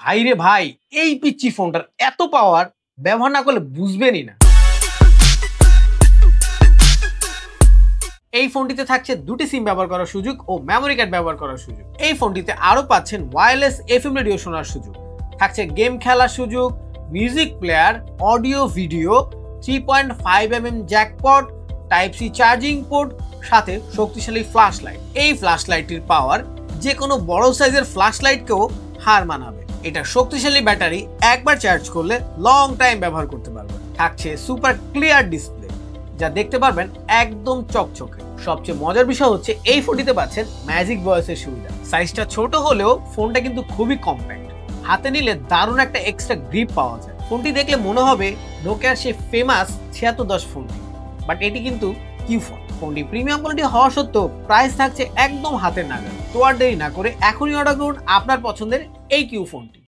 ভাই রে ভাই, এই পিচ্চি ফোনটার এত পাওয়ার, ব্যবহার না করলে বুঝবেনই না। এই ফোনটিতে থাকছে দুটি সিম ব্যবহার করার সুযোগ ও মেমোরি কার্ড ব্যবহার করার সুযোগ। এই ফোনটিতে আরো পাচ্ছেন ওয়্যারলেস এফএম রেডিও শোনার সুযোগ, থাকছে গেম খেলার সুযোগ, music player, audio video, 3.5mm jackpot, type C charging port, সাথে শক্তিশালী ফ্ল্যাশ লাইট। এই ফ্ল্যাশ লাইটটির পাওয়ার যে কোনো বড় সাইজের ফ্ল্যাশ লাইটকেও হার মানাবে। এটা শক্তিশালী ব্যাটারি, একবার চার্জ করলে লং টাইম ব্যবহার করতে পারবেন। থাকছে সুপার ক্লিয়ার ডিসপ্লে, যা দেখতে পারবেন একদম চকচকে। সবচেয়ে মজার বিষয় হচ্ছে এই ফোনটিতে পাচ্ছেন ম্যাজিক ভয়েসের সুবিধা। সাইজটা ছোট হলেও ফোনটা কিন্তু খুবই কম্প্যাক্ট, হাতে নিলে দারুণ একটা এক্সট্রা গ্রিপ পাওয়া যায়। ফোনটি দেখলে মনে হবে নোকিয়ার সেই ফেমাস 7610 ফোনটি, বাট এটি কিন্তু কিউ ফোন। ফোনটি প্রিমিয়াম কোয়ালিটি হওয়া সত্ত্বেও প্রাইস থাকছে একদম হাতের নাগালে। তো আর দেরি না করে এখনই অর্ডার করুন আপনার পছন্দের এই কিউ ফোনটি।